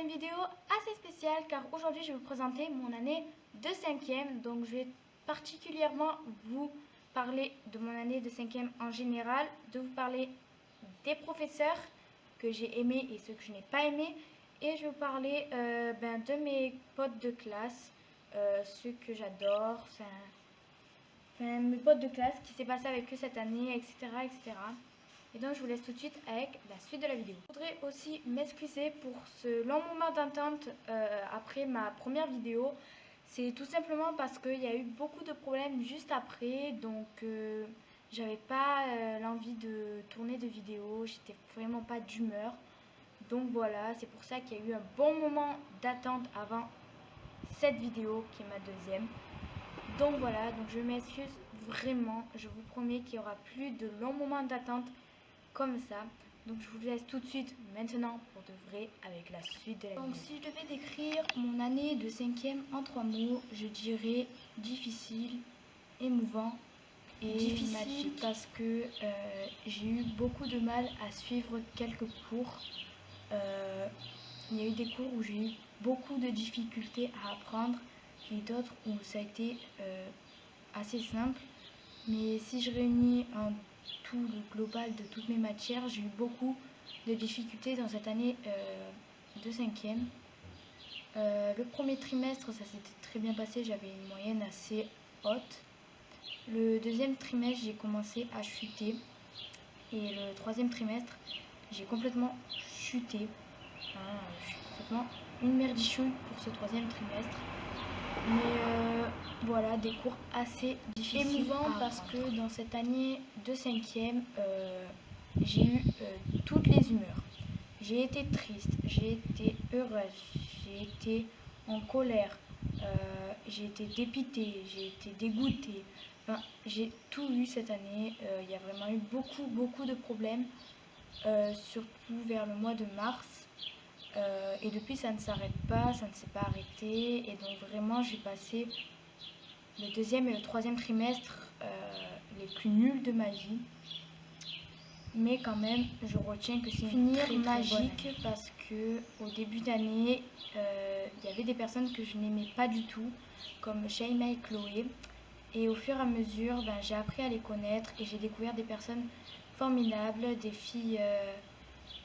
vidéo assez spéciale car aujourd'hui je vais vous présenter mon année de 5e. Donc je vais particulièrement vous parler de mon année de 5e en général, de vous parler des professeurs que j'ai aimés et ceux que je n'ai pas aimés. Et je vais vous parler de mes potes de classe, ceux que j'adore, mes potes de classe, qui s'est passé avec eux cette année, etc., etc. Et donc je vous laisse tout de suite avec la suite de la vidéo. Je voudrais aussi m'excuser pour ce long moment d'attente après ma première vidéo. C'est tout simplement parce qu'il y a eu beaucoup de problèmes juste après, donc j'avais pas l'envie de tourner de vidéo, j'étais vraiment pas d'humeur. Donc voilà, c'est pour ça qu'il y a eu un bon moment d'attente avant cette vidéo qui est ma deuxième. Donc voilà, donc je m'excuse vraiment, je vous promets qu'il n'y aura plus de longs moments d'attente comme ça. Donc je vous laisse tout de suite maintenant pour de vrai avec la suite de la vidéo. Donc si je devais décrire mon année de 5e en 3 mots, je dirais difficile, émouvant et magique, parce que j'ai eu beaucoup de mal à suivre quelques cours. Il y a eu des cours où j'ai eu beaucoup de difficultés à apprendre et d'autres où ça a été assez simple. Mais si je réunis un tout le global de toutes mes matières, j'ai eu beaucoup de difficultés dans cette année de 5e. Le premier trimestre, ça s'était très bien passé, j'avais une moyenne assez haute. Le deuxième trimestre, j'ai commencé à chuter. Et le troisième trimestre, j'ai complètement chuté. Je suis complètement une merdichouille pour ce troisième trimestre. Mais voilà, des cours assez difficiles. Émouvant parce que dans cette année de 5e, j'ai eu toutes les humeurs. J'ai été triste, j'ai été heureuse, j'ai été en colère, j'ai été dépitée, j'ai été dégoûtée. Enfin, j'ai tout eu cette année. Il y a vraiment eu beaucoup de problèmes, surtout vers le mois de mars. Et depuis ça ne s'arrête pas, ça ne s'est pas arrêté, et donc vraiment j'ai passé le deuxième et le troisième trimestre les plus nuls de ma vie, mais quand même je retiens que c'est une très magique parce que au début d'année il y avait des personnes que je n'aimais pas du tout comme Shaima et Chloé, et au fur et à mesure j'ai appris à les connaître et j'ai découvert des personnes formidables, des filles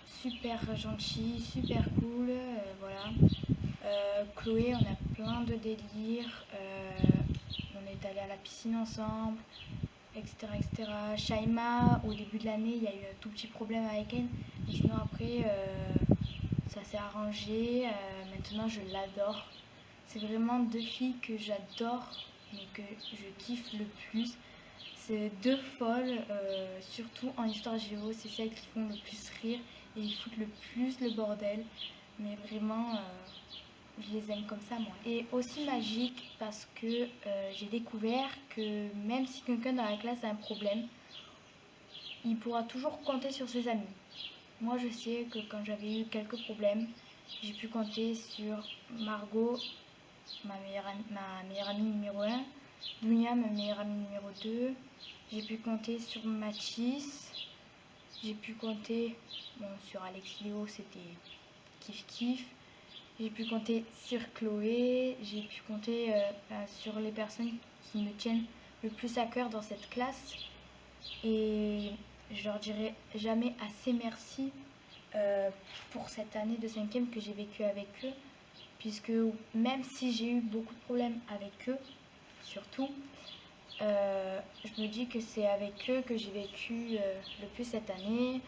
super gentil, super cool, voilà. Chloé, on a plein de délires, on est allé à la piscine ensemble, etc. etc. Shaima, au début de l'année, il y a eu un tout petit problème avec elle, mais sinon après, ça s'est arrangé, maintenant je l'adore. C'est vraiment deux filles que j'adore, mais que je kiffe le plus. C'est deux folles, surtout en histoire géo, c'est celles qui font le plus rire et ils foutent le plus le bordel. Mais vraiment, je les aime comme ça moi. Et aussi magique parce que j'ai découvert que même si quelqu'un dans la classe a un problème, il pourra toujours compter sur ses amis. Moi je sais que quand j'avais eu quelques problèmes, j'ai pu compter sur Margot, ma meilleure amie numéro 1, Dunia, ma meilleure amie numéro 2, j'ai pu compter sur Mathis, j'ai pu compter sur Alex Léo, c'était kiff, j'ai pu compter sur Chloé, j'ai pu compter sur les personnes qui me tiennent le plus à cœur dans cette classe, et je leur dirai jamais assez merci pour cette année de 5e que j'ai vécu avec eux, puisque même si j'ai eu beaucoup de problèmes avec eux, surtout, je me dis que c'est avec eux que j'ai vécu le plus cette année.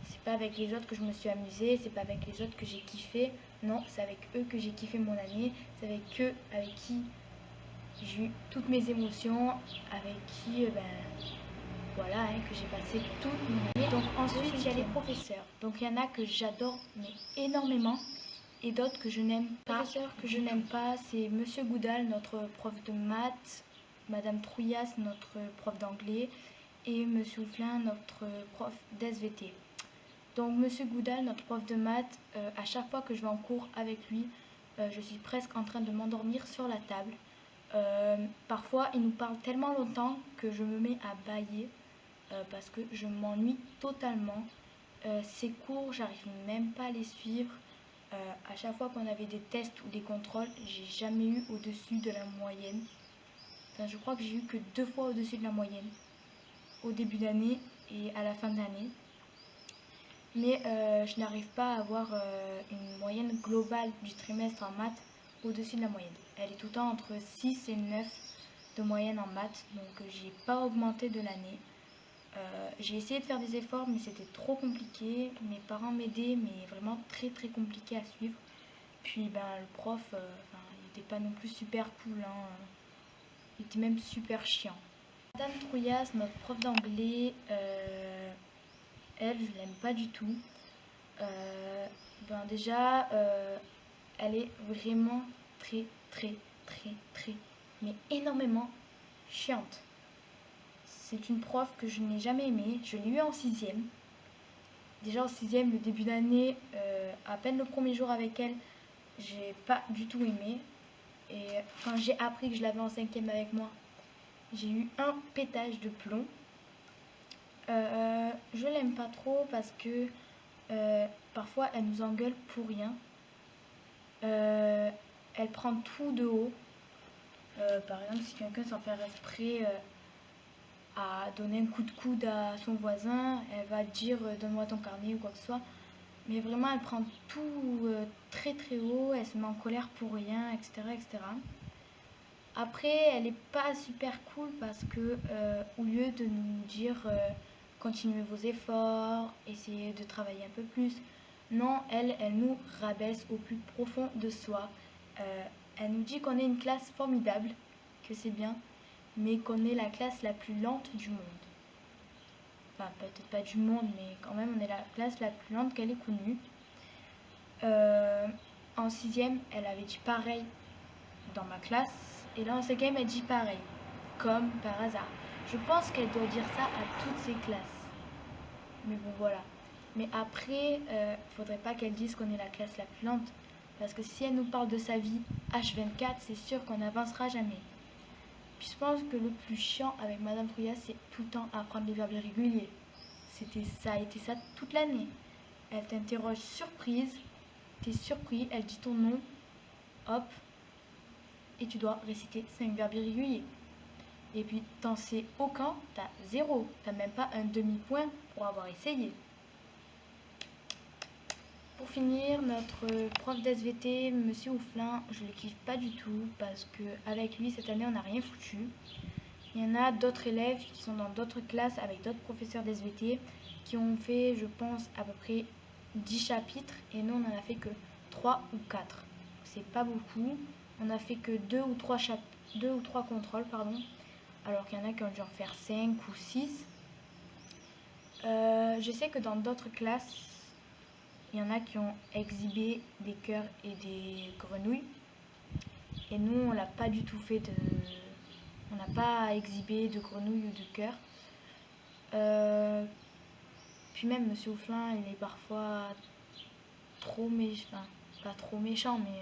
C'est pas avec les autres que je me suis amusée, c'est pas avec les autres que j'ai kiffé. Non, c'est avec eux que j'ai kiffé mon année. C'est avec eux avec qui j'ai eu toutes mes émotions, avec qui voilà, que j'ai passé toute mon année. Donc ensuite il y a les professeurs. Donc il y en a que j'adore mais énormément, et d'autres que je n'aime pas. Les professeurs que je n'aime pas, c'est Monsieur Goudal, notre prof de maths, Madame Trouillas, notre prof d'anglais, et Monsieur Ouflin, notre prof d'SVT. Donc Monsieur Goudal, notre prof de maths, à chaque fois que je vais en cours avec lui, je suis presque en train de m'endormir sur la table. Parfois il nous parle tellement longtemps que je me mets à bâiller parce que je m'ennuie totalement. Ses cours, j'arrive même pas à les suivre. À chaque fois qu'on avait des tests ou des contrôles, j'ai jamais eu au-dessus de la moyenne. Enfin, je crois que j'ai eu que 2 fois au-dessus de la moyenne, au début d'année et à la fin d'année. Mais je n'arrive pas à avoir une moyenne globale du trimestre en maths au-dessus de la moyenne. Elle est tout le temps entre 6 et 9 de moyenne en maths, donc j'ai pas augmenté de l'année. J'ai essayé de faire des efforts, mais c'était trop compliqué. Mes parents m'aidaient, mais vraiment très très compliqué à suivre. Puis le prof, il n'était pas non plus super cool, hein. Il était même super chiant. Madame Trouillas, notre prof d'anglais, elle, je l'aime pas du tout. Déjà, elle est vraiment très très très très, mais énormément chiante. C'est une prof que je n'ai jamais aimée. Je l'ai eue en 6e. Déjà en 6e, le début d'année, à peine le premier jour avec elle, j'ai pas du tout aimé. Et quand j'ai appris que je l'avais en 5e avec moi, j'ai eu un pétage de plomb. Je l'aime pas trop parce que parfois elle nous engueule pour rien. Elle prend tout de haut. Par exemple, si quelqu'un sans faire exprès à donner un coup de coude à son voisin, elle va dire donne-moi ton carnet ou quoi que ce soit. Mais vraiment, elle prend tout très très haut, elle se met en colère pour rien, etc. etc. Après, elle n'est pas super cool parce que au lieu de nous dire continuez vos efforts, essayez de travailler un peu plus, non, elle nous rabaisse au plus profond de soi. Elle nous dit qu'on est une classe formidable, que c'est bien, mais qu'on est la classe la plus lente du monde. Enfin, peut-être pas du monde, mais quand même, on est la classe la plus lente qu'elle ait connue. En 6e, elle avait dit pareil dans ma classe, et là en 5e, elle dit pareil, comme par hasard. Je pense qu'elle doit dire ça à toutes ses classes. Mais bon, voilà. Mais après, faudrait pas qu'elle dise qu'on est la classe la plus lente, parce que si elle nous parle de sa vie H24, c'est sûr qu'on n'avancera jamais. Puis je pense que le plus chiant avec Madame Trouillas, c'est tout le temps apprendre les verbes irréguliers. Ça a été ça toute l'année. Elle t'interroge surprise, t'es surpris, elle dit ton nom, hop, et tu dois réciter 5 verbes irréguliers. Et puis t'en sais aucun, t'as 0, t'as même pas un demi-point pour avoir essayé. Pour finir, notre prof d'SVT, Monsieur Ouflin, je le kiffe pas du tout parce qu'avec lui cette année on n'a rien foutu. Il y en a d'autres élèves qui sont dans d'autres classes avec d'autres professeurs d'SVT qui ont fait, je pense, à peu près 10 chapitres et nous on en a fait que 3 ou 4. C'est pas beaucoup. On a fait que 2 ou 3 contrôles, alors qu'il y en a qui ont dû en faire 5 ou 6. Je sais que dans d'autres classes, il y en a qui ont exhibé des cœurs et des grenouilles. Et nous, on l'a pas du tout fait on n'a pas exhibé de grenouilles ou de cœurs. Puis même Monsieur Ouflin, il est parfois trop méchant. Pas trop méchant, mais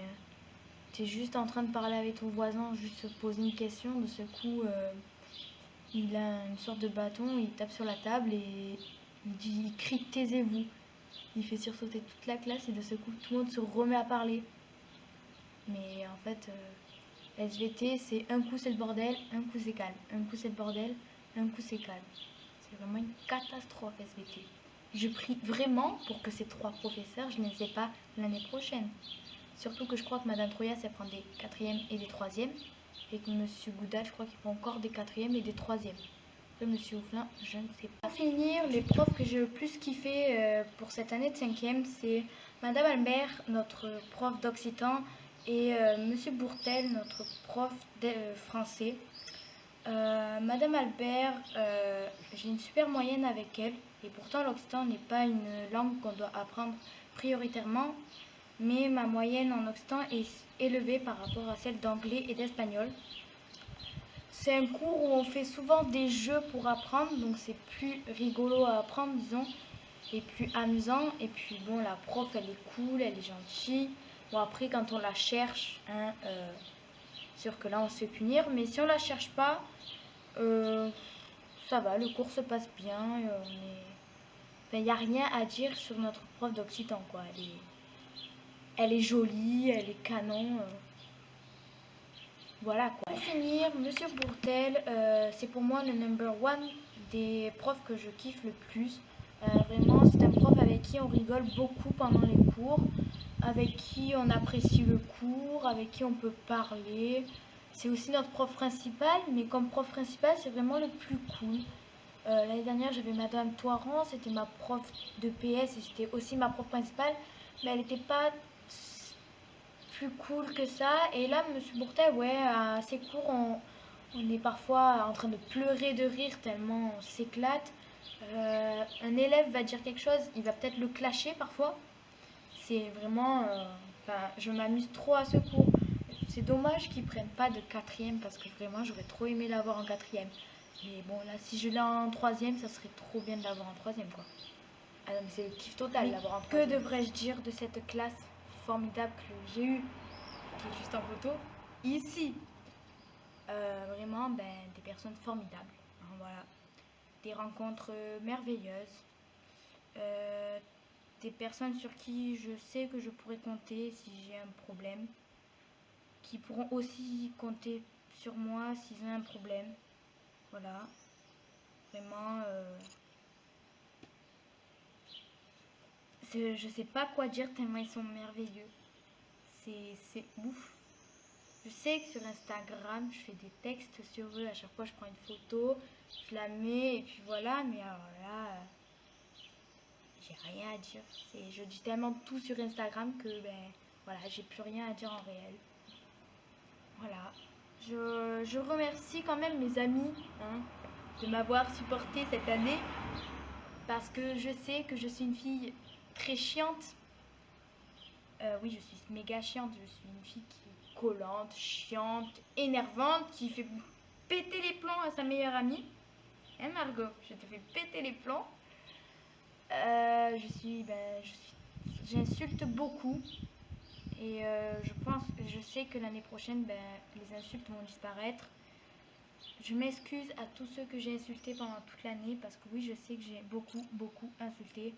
tu es juste en train de parler avec ton voisin, juste se poser une question. De ce coup, il a une sorte de bâton, il tape sur la table et il crie taisez-vous. Il fait sursauter toute la classe et de ce coup, tout le monde se remet à parler. Mais en fait, SVT, c'est un coup c'est le bordel, un coup c'est calme. Un coup c'est le bordel, un coup c'est calme. C'est vraiment une catastrophe SVT. Je prie vraiment pour que ces 3 professeurs, je ne les ai pas l'année prochaine. Surtout que je crois que Madame Trouillas, elle prend des 4e et des 3e. Et que Monsieur Goudal, je crois qu'il prend encore des 4e et des 3e. Après Monsieur Ouflin, je ne sais pas. Pour finir, les profs que j'ai le plus kiffé pour cette année de 5e, c'est Madame Albert, notre prof d'occitan, et Monsieur Bourtel, notre prof de français. Madame Albert, j'ai une super moyenne avec elle, et pourtant l'occitan n'est pas une langue qu'on doit apprendre prioritairement, mais ma moyenne en occitan est élevée par rapport à celle d'anglais et d'espagnol. C'est un cours où on fait souvent des jeux pour apprendre, donc c'est plus rigolo à apprendre, disons, et plus amusant. Et puis bon, la prof, elle est cool, elle est gentille. Bon, après, quand on la cherche, sûr que là, on se fait punir, mais si on la cherche pas, ça va, le cours se passe bien. Il n'y a rien à dire sur notre prof d'occitan, quoi. elle est jolie, elle est canon. Voilà quoi. Pour finir, Monsieur Bourtel, c'est pour moi le number one des profs que je kiffe le plus. Vraiment, c'est un prof avec qui on rigole beaucoup pendant les cours, avec qui on apprécie le cours, avec qui on peut parler. C'est aussi notre prof principal, mais comme prof principal, c'est vraiment le plus cool. L'année dernière, j'avais Madame Toiron, c'était ma prof de PS et c'était aussi ma prof principale, mais elle n'était pas plus cool que ça. Et là, Monsieur Bourtet, ouais, à ses cours, on est parfois en train de pleurer de rire tellement on s'éclate. Un élève va dire quelque chose, il va peut-être le clasher parfois. C'est vraiment... enfin, je m'amuse trop à ce cours. C'est dommage qu'ils prennent pas de quatrième parce que vraiment, j'aurais trop aimé l'avoir en quatrième. Mais bon, là, si je l'ai en troisième, ça serait trop bien de l'avoir en troisième, quoi. Ah non, mais c'est le kiff total d'avoir en troisième. Que devrais-je dire de cette classe formidable que j'ai eue, qui est juste en photo, ici? Vraiment, ben, des personnes formidables. Hein, voilà. Des rencontres merveilleuses. Des personnes sur qui je sais que je pourrais compter si j'ai un problème. Qui pourront aussi compter sur moi s'ils ont un problème. Voilà. Vraiment, je sais pas quoi dire tellement ils sont merveilleux. C'est ouf. Je sais que sur Instagram, je fais des textes sur eux. À chaque fois, je prends une photo, je la mets et puis voilà. Mais alors là, j'ai rien à dire. Je dis tellement tout sur Instagram que ben voilà, j'ai plus rien à dire en réel. Voilà. Je remercie quand même mes amis hein, de m'avoir supporté cette année parce que je sais que je suis une fille très chiante. Oui, je suis méga chiante. Je suis une fille qui est collante, chiante, énervante, qui fait péter les plombs à sa meilleure amie. Hein, Margot, je te fais péter les plombs. J'insulte beaucoup. Et je sais que l'année prochaine, ben, les insultes vont disparaître. Je m'excuse à tous ceux que j'ai insultés pendant toute l'année parce que oui, je sais que j'ai beaucoup insulté.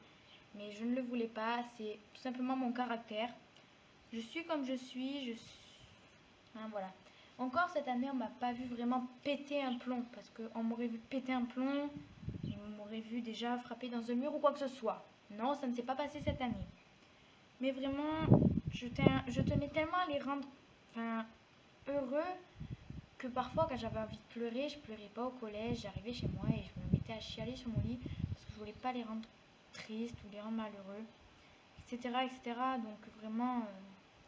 Mais je ne le voulais pas, c'est tout simplement mon caractère. Je suis comme je suis. Hein, voilà. Encore cette année, on m'a pas vu vraiment péter un plomb parce qu'on m'aurait vu péter un plomb, on m'aurait vu déjà frapper dans un mur ou quoi que ce soit. Non, ça ne s'est pas passé cette année. Mais vraiment, je tenais tellement à les rendre heureux que parfois, quand j'avais envie de pleurer, je pleurais pas au collège. J'arrivais chez moi et je me mettais à chialer sur mon lit parce que je voulais pas les rendre tristes ou les rendre malheureux, etc. Donc vraiment,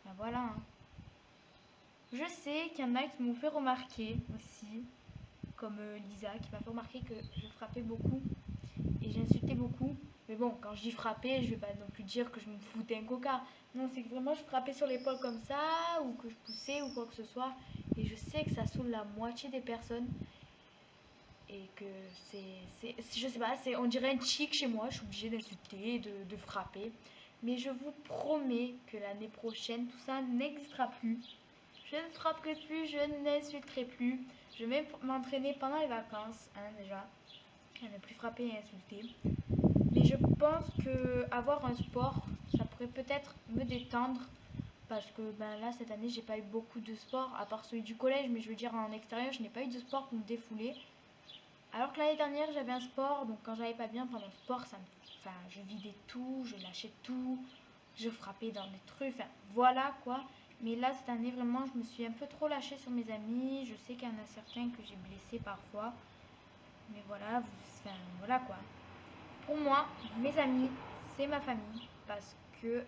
ben voilà. Hein. Je sais qu'il y en a qui m'ont fait remarquer aussi, comme Lisa, qui m'a fait remarquer que je frappais beaucoup et j'insultais beaucoup. Mais bon, quand je dis frapper, je vais pas non plus dire que je me foutais un coca. Non, c'est que vraiment je frappais sur l'épaule comme ça, ou que je poussais, ou quoi que ce soit. Et je sais que ça saoule la moitié des personnes. Et que je sais pas, on dirait un chic chez moi, je suis obligée d'insulter, de frapper. Mais je vous promets que l'année prochaine, tout ça n'existera plus. Je ne frapperai plus, je n'insulterai plus. Je vais m'entraîner pendant les vacances, hein, déjà. À ne plus frapper et insulter. Mais je pense que avoir un sport, ça pourrait peut-être me détendre. Parce que ben là, cette année, j'ai pas eu beaucoup de sport, à part celui du collège. Mais je veux dire, en extérieur, je n'ai pas eu de sport pour me défouler. Alors que l'année dernière, j'avais un sport. Donc quand j'allais pas bien pendant le sport, je vidais tout, je lâchais tout. Je frappais dans des trucs. Enfin, voilà quoi. Mais là, cette année, vraiment, je me suis un peu trop lâchée sur mes amis. Je sais qu'il y en a certains que j'ai blessés parfois. Mais voilà, voilà quoi. Pour moi, mes amis, c'est ma famille. Parce que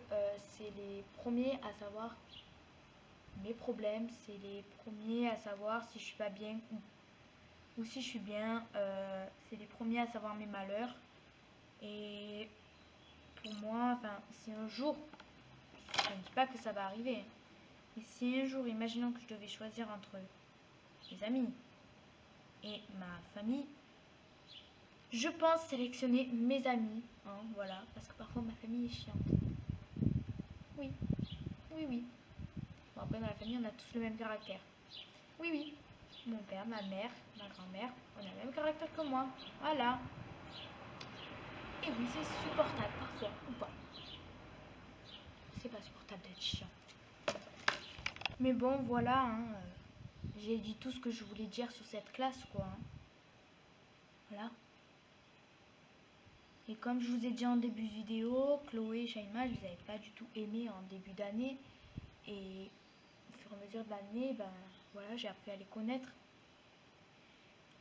c'est les premiers à savoir mes problèmes. C'est les premiers à savoir si je suis pas bien ou si je suis bien. C'est les premiers à savoir mes malheurs. Et pour moi, si un jour, je ne dis pas que ça va arriver, mais si un jour, imaginons que je devais choisir entre mes amis et ma famille, je pense sélectionner mes amis, hein, voilà, parce que parfois ma famille est chiante. Oui. Bon, après, dans la famille, on a tous le même caractère. Oui. Mon père, ma mère, ma grand-mère, on a le même caractère que moi. Voilà. Et oui, c'est supportable parfois, ou pas. c'est pas supportable d'être chiant. Mais bon, voilà, hein, j'ai dit tout ce que je voulais dire sur cette classe, quoi. Hein. Voilà. Et comme je vous ai dit en début de vidéo, Chloé et Shaima, je les avais pas du tout aimés en début d'année. Et au fur et à mesure de l'année, ben voilà, j'ai appris à les connaître.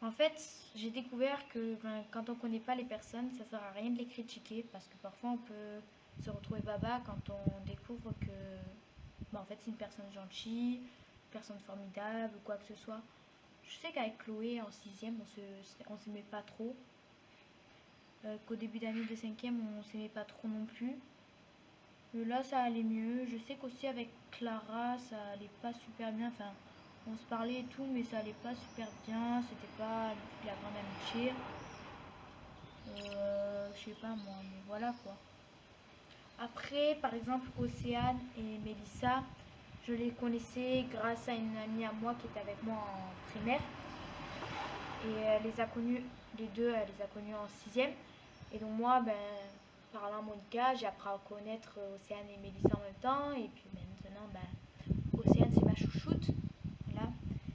En fait, j'ai découvert que quand on connaît pas les personnes, ça sert à rien de les critiquer parce que parfois on peut se retrouver baba quand on découvre que en fait c'est une personne gentille, une personne formidable ou quoi que ce soit. Je sais qu'avec Chloé en 6e, on s'aimait pas trop. Qu'au début d'année de 5e, on s'aimait pas trop non plus. Mais là, ça allait mieux. Je sais qu'aussi avec Clara, ça allait pas super bien. Enfin, on se parlait et tout, mais ça allait pas super bien. C'était pas la grande amitié. Je sais pas moi, mais voilà quoi. Après, par exemple, Océane et Mélissa, je les connaissais grâce à une amie à moi qui était avec moi en primaire. Et elle les a connues, les deux, elle les a connues en 6e. Et donc moi, parlant à Monica, j'ai appris à connaître Océane et Mélissa en même temps. Et puis maintenant, Océane, c'est ma chouchoute. Voilà.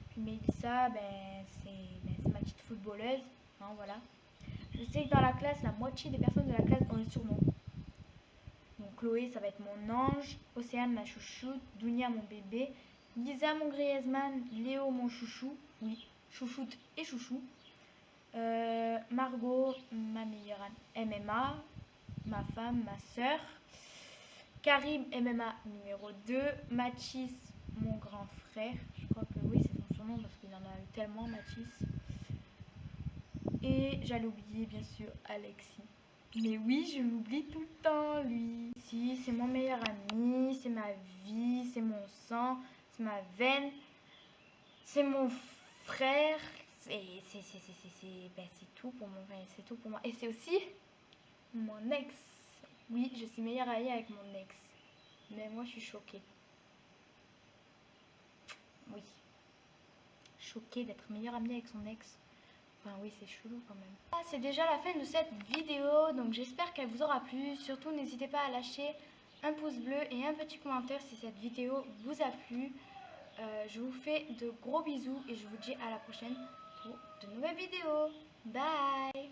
Puis Mélissa, c'est ma petite footballeuse. Hein, voilà. Je sais que dans la classe, la moitié des personnes de la classe ont un surnom. Donc Chloé, ça va être mon ange. Océane, ma chouchoute. Dounia, mon bébé. Lisa, mon Griezmann. Léo, mon chouchou. Oui, chouchoute et chouchou. Margot, ma meilleure MMA, ma femme, ma soeur. Karim, MMA numéro 2. Mathis, mon grand frère. Je crois que oui, c'est son surnom parce qu'il en a eu tellement, Mathis. Et j'allais oublier, bien sûr, Alexis. Mais oui, je l'oublie tout le temps, lui. Si, c'est mon meilleur ami, c'est ma vie, c'est mon sang, c'est ma veine, c'est mon frère. C'est tout pour moi. C'est tout pour moi. Et c'est aussi mon ex. Oui, je suis meilleure amie avec mon ex. Mais moi, je suis choquée. Oui. Choquée d'être meilleure amie avec son ex. Enfin, oui, c'est chelou quand même. Ah, c'est déjà la fin de cette vidéo. Donc, j'espère qu'elle vous aura plu. Surtout, n'hésitez pas à lâcher un pouce bleu et un petit commentaire si cette vidéo vous a plu. Je vous fais de gros bisous et je vous dis à la prochaine pour de nouvelles vidéos. Bye!